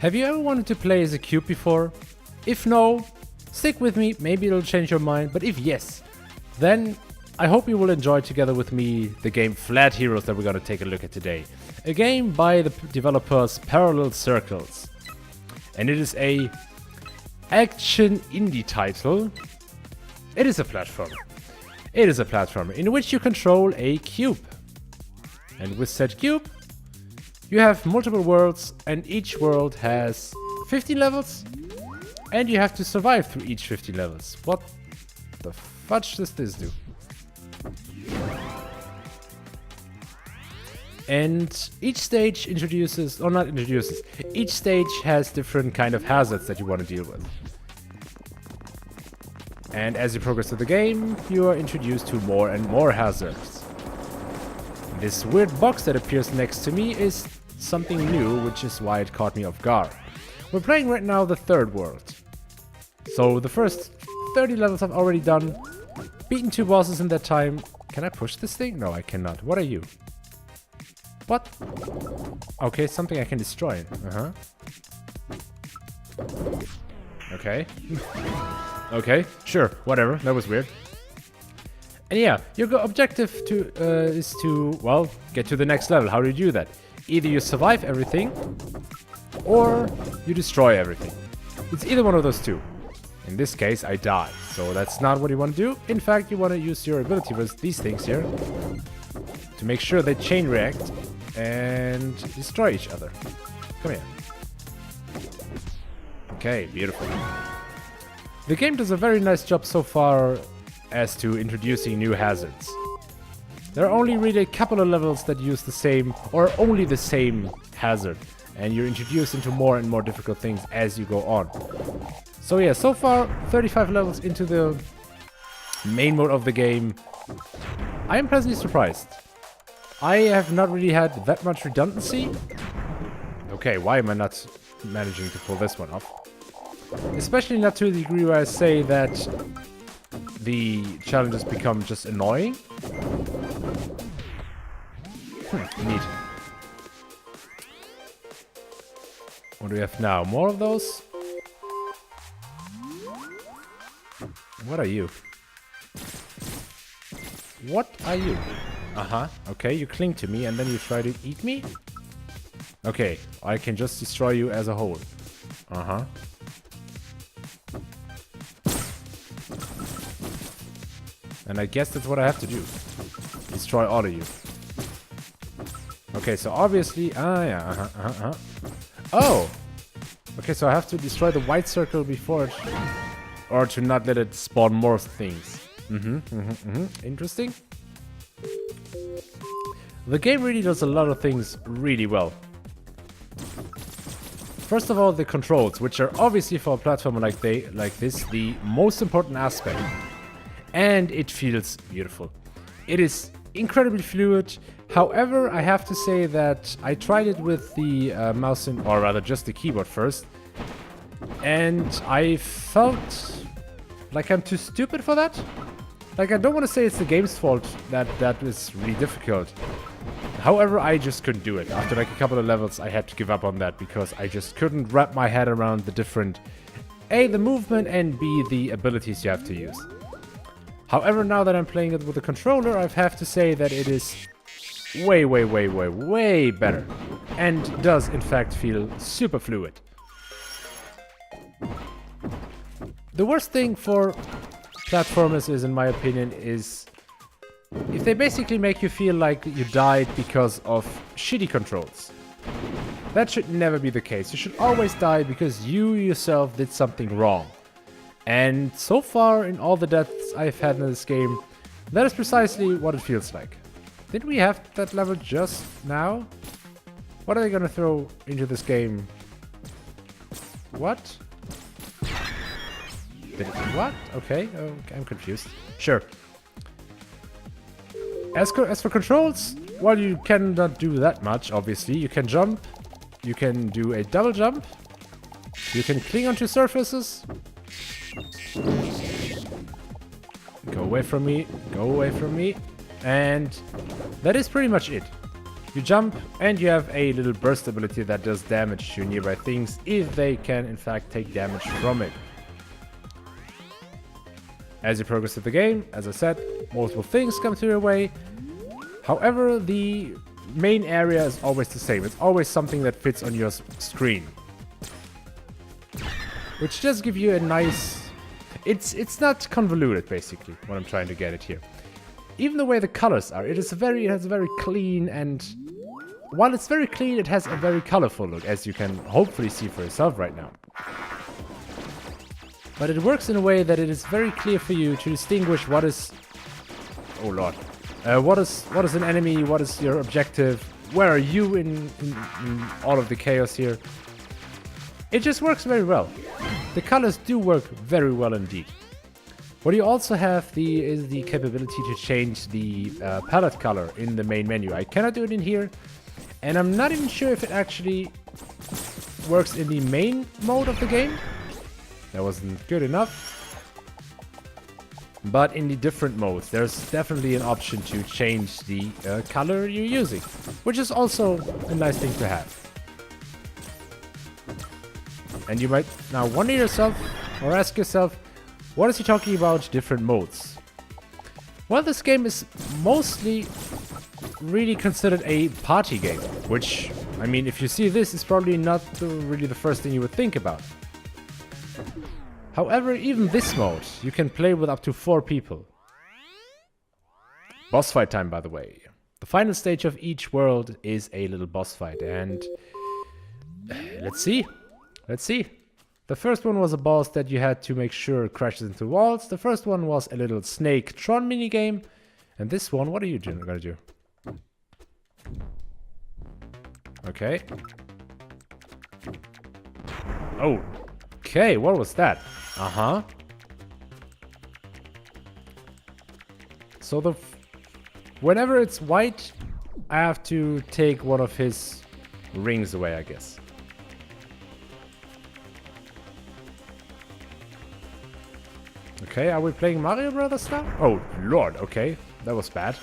Have you ever wanted to play as a cube before? If no, stick with me, maybe it'll change your mind, but if yes, then I hope you will enjoy together with me the game Flat Heroes that we're gonna take a look at today. A game by the developers Parallel Circles. And it is a action indie title. It is a platformer. It is a platformer in which you control a cube. And with said cube, you have multiple worlds, and each world has 15 levels, and you have to survive through each 15 levels. What the fudge does this do? And each stage introduces, or not introduces, each stage has different kind of hazards that you want to deal with. And as you progress through the game, you are introduced to more and more hazards. This weird box that appears next to me is something new, which is why it caught me off guard. We're playing right now the third world. So the first 30 levels I've already done, beaten 2 bosses in that time. Can I push this thing? No, I cannot. What are you? What? Okay, something I can destroy. Okay. Okay, sure, whatever. That was weird. And yeah, your objective is to, well, get to the next level. How do you do that? Either you survive everything, or you destroy everything. It's either one of those two. In this case, I die. So that's not what you want to do. In fact, you want to use your ability with these things here to make sure they chain react and destroy each other. Come here. Okay, beautiful. The game does a very nice job so far as to introducing new hazards. There are only really a couple of levels that use the same, or only the same hazard, and you're introduced into more and more difficult things as you go on. So yeah, so far 35 levels into the main mode of the game, I am pleasantly surprised. I have not really had that much redundancy. Okay, why am I not managing to pull this one off? Especially not to the degree where I say that the challenges become just annoying. Neat. What do we have now? More of those? What are you? What are you? Okay, you cling to me and then you try to eat me? Okay, I can just destroy you as a whole. And I guess that's what I have to do. Destroy all of you. Okay, so obviously... Oh! Okay, so I have to destroy the white circle before it... Or to not let it spawn more things. Interesting. The game really does a lot of things really well. First of all, the controls, which are obviously for a platformer like this, the most important aspect. And it feels beautiful. It is incredibly fluid. However, I have to say that I tried it with the mouse and, or rather just the keyboard first. And I felt like I'm too stupid for that. Like, I don't want to say it's the game's fault that is really difficult. However, I just couldn't do it. After like a couple of levels, I had to give up on that because I just couldn't wrap my head around the different A, the movement, and B, the abilities you have to use. However, now that I'm playing it with a controller, I have to say that it is way better. And does, in fact, feel super fluid. The worst thing for platformers is, in my opinion, is if they basically make you feel like you died because of shitty controls. That should never be the case. You should always die because you yourself did something wrong. And so far, in all the deaths I've had in this game, that is precisely what it feels like. Did we have that level just now? What are they gonna throw into this game? What? What? Okay, I'm confused. Sure. As for controls, well, you cannot do that much, obviously. You can jump, you can do a double jump, you can cling onto surfaces. Go away from me, and that is pretty much it. You jump and you have a little burst ability that does damage to nearby things if they can in fact take damage from it. As you progress through the game, as I said, multiple things come to your way. However, the main area is always the same. It's always something that fits on your screen. Which does give you a nice... It's not convoluted, basically, what I'm trying to get at here. Even the way the colors are, it has a very clean, and while it's very clean, it has a very colorful look, as you can hopefully see for yourself right now. But it works in a way that it is very clear for you to distinguish what is... Oh lord. What is an enemy, what is your objective, where are you in all of the chaos here. It just works very well. The colors do work very well indeed. What you also have is the capability to change the palette color in the main menu. I cannot do it in here, and I'm not even sure if it actually works in the main mode of the game. That wasn't good enough. But in the different modes, there's definitely an option to change the color you're using, which is also a nice thing to have. And you might now wonder yourself, or ask yourself, what is he talking about different modes? Well, this game is mostly really considered a party game, which, I mean, if you see this, is probably not really the first thing you would think about. However, even this mode, you can play with up to 4 people. Boss fight time, by the way. The final stage of each world is a little boss fight, and let's see. The first one was a boss that you had to make sure crashes into walls. The first one was a little Snake Tron minigame. And this one, what are you gonna do? Okay. Oh. Okay, what was that? Uh-huh. So whenever it's white, I have to take one of his rings away, I guess. Okay, are we playing Mario Brothers now? Oh, lord, okay. That was bad.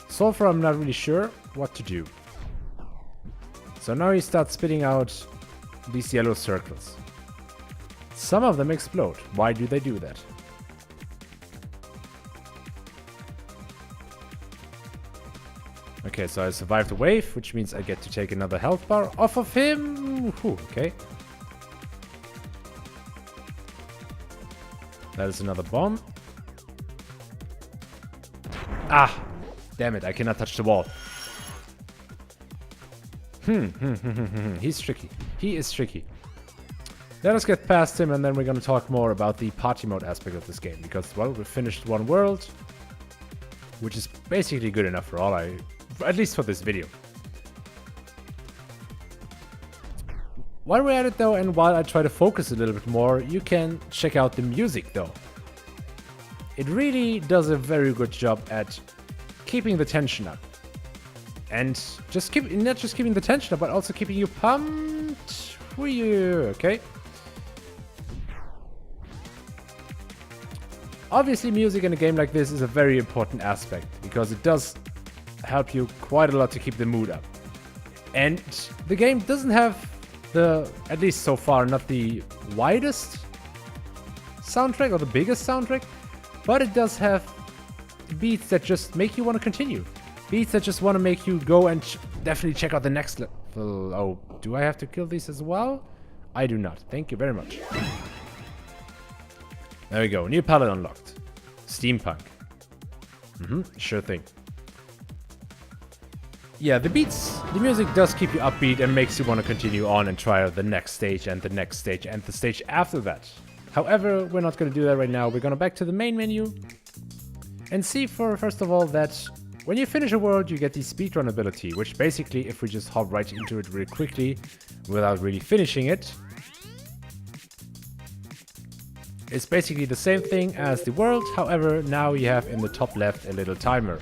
So far, I'm not really sure what to do. So now he starts spitting out these yellow circles. Some of them explode. Why do they do that? Okay, so I survived the wave, which means I get to take another health bar off of him. Whew, okay. That is another bomb. Ah! Damn it, I cannot touch the wall. He's tricky. He is tricky. Let us get past him, and then we're gonna talk more about the party mode aspect of this game. Because, well, we finished one world, which is basically good enough for at least for this video. While we're at it though, and while I try to focus a little bit more, you can check out the music though. It really does a very good job at keeping the tension up. And not just keeping the tension up, but also keeping you pumped. Okay. Obviously, music in a game like this is a very important aspect, because it does help you quite a lot to keep the mood up. And the game doesn't have at least so far, not the widest soundtrack or the biggest soundtrack, but it does have beats that just make you want to continue. Beats that just want to make you go and definitely check out the next level. Oh, do I have to kill these as well? I do not. Thank you very much. There we go. New palette unlocked. Steampunk. Sure thing. Yeah, the music does keep you upbeat and makes you want to continue on and try out the next stage and the next stage and the stage after that. However, we're not going to do that right now. We're going to back to the main menu and see first of all that when you finish a world, you get the speedrun ability, which basically, if we just hop right into it really quickly without really finishing it, it's basically the same thing as the world. However, now you have in the top left a little timer,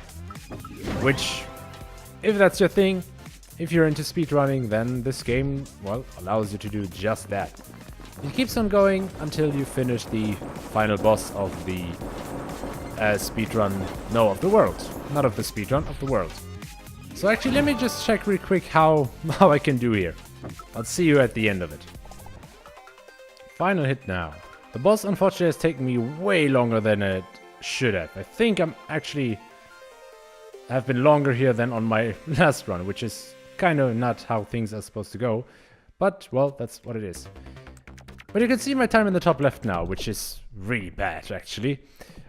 which, if that's your thing, if you're into speedrunning, then this game, well, allows you to do just that. It keeps on going until you finish the final boss of the speedrun, no, of the world. Not of the speedrun, of the world. So actually, let me just check real quick how I can do here. I'll see you at the end of it. Final hit now. The boss unfortunately has taken me way longer than it should have. I think I'm actually have been longer here than on my last run, which is kind of not how things are supposed to go. But, well, that's what it is. But you can see my time in the top left now, which is really bad, actually.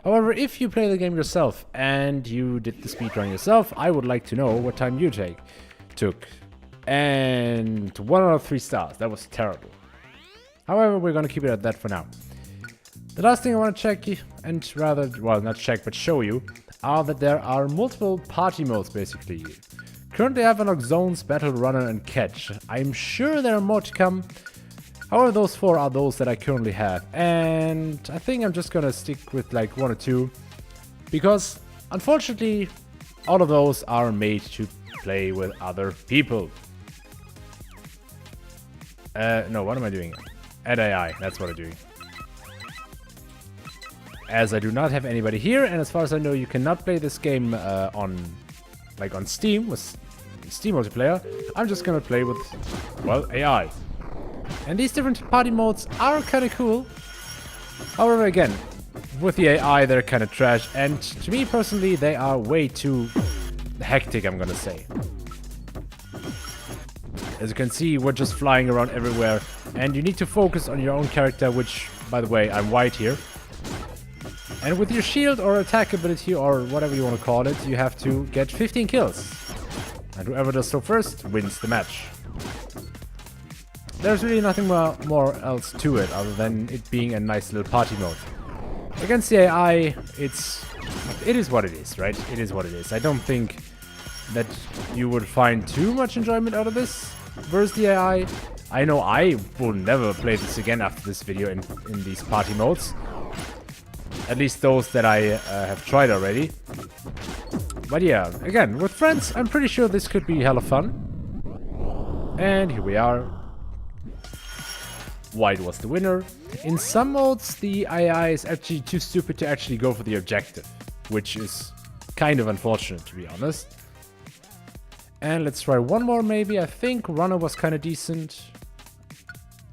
However, if you play the game yourself and you did the speedrun yourself, I would like to know what time you took. And 1 out of 3 stars. That was terrible. However, we're going to keep it at that for now. The last thing I want to check, and rather, well, not check, but show you, are that there are multiple party modes, basically. Currently I have unlocked Zones, Battle, Runner, and Catch. I'm sure there are more to come. However, those 4 are those that I currently have. And I think I'm just gonna stick with like 1 or 2. Because, unfortunately, all of those are made to play with other people. No, what am I doing? Add AI, that's what I'm doing. As I do not have anybody here, and as far as I know, you cannot play this game on Steam, with Steam multiplayer. I'm just gonna play with, well, AI. And these different party modes are kind of cool. However, again, with the AI, they're kind of trash. And to me personally, they are way too hectic, I'm gonna say. As you can see, we're just flying around everywhere. And you need to focus on your own character, which, by the way, I'm white here. And with your shield or attack ability or whatever you want to call it, you have to get 15 kills. And whoever does so first wins the match. There's really nothing more else to it other than it being a nice little party mode. Against the AI, it is what it is, right? It is what it is. I don't think that you would find too much enjoyment out of this versus the AI. I know I will never play this again after this video in these party modes. At least those that I have tried already. But yeah, again, with friends, I'm pretty sure this could be hella fun. And here we are. White was the winner. In some modes, the AI is actually too stupid to actually go for the objective, which is kind of unfortunate, to be honest. And let's try one more, maybe. I think Runner was kind of decent.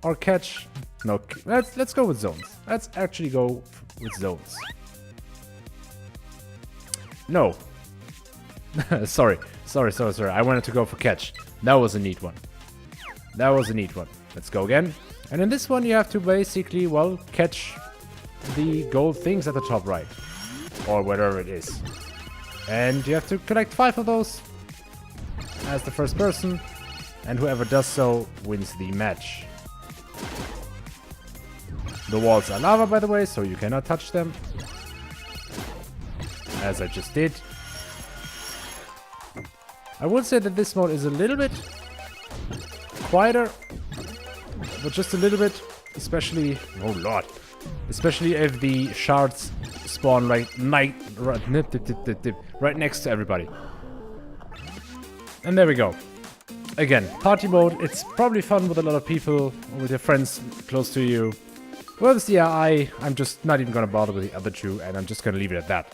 Or Catch. No, let's go with Zones. Let's actually go with Zones. No. Sorry. I wanted to go for Catch. That was a neat one. Let's go again. And in this one, you have to basically, well, catch the gold things at the top right. Or whatever it is. And you have to collect 5 of those as the first person. And whoever does so wins the match. The walls are lava, by the way, so you cannot touch them. As I just did. I would say that this mode is a little bit quieter. But just a little bit. Especially... oh lord. Especially if the shards spawn right next to everybody. And there we go. Again, party mode. It's probably fun with a lot of people. Or with your friends close to you. Whereas the AI, I'm just not even going to bother with the other 2, and I'm just going to leave it at that.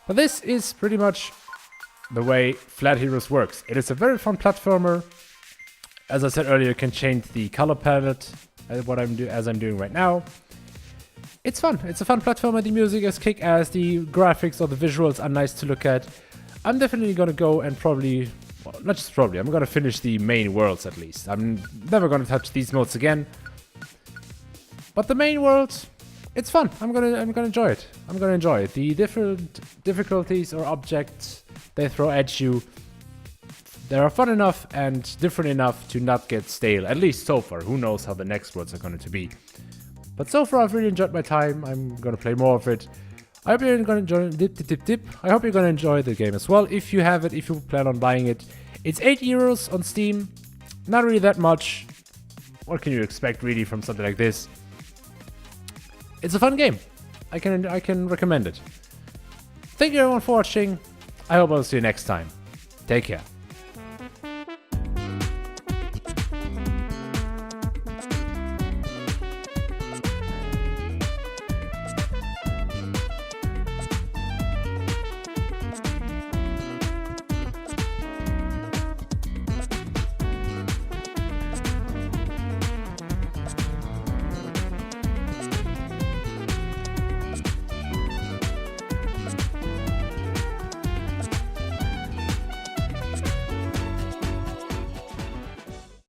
But this is pretty much the way Flat Heroes works. It is a very fun platformer. As I said earlier, you can change the color palette as I'm doing right now. It's fun. It's a fun platformer. The music is kick-ass. The graphics or the visuals are nice to look at. I'm definitely going to go and probably... well, not just probably. I'm going to finish the main worlds at least. I'm never going to touch these modes again. But the main world, it's fun. I'm gonna enjoy it. I'm gonna enjoy it. The different difficulties or objects they throw at you, they are fun enough and different enough to not get stale. At least so far. Who knows how the next worlds are going to be. But so far, I've really enjoyed my time. I'm gonna play more of it. I hope you're gonna enjoy I hope you're gonna enjoy the game as well. If you have it, if you plan on buying it, it's €8 on Steam. Not really that much. What can you expect really from something like this? It's a fun game. I can recommend it. Thank you everyone for watching. I hope I'll see you next time. Take care.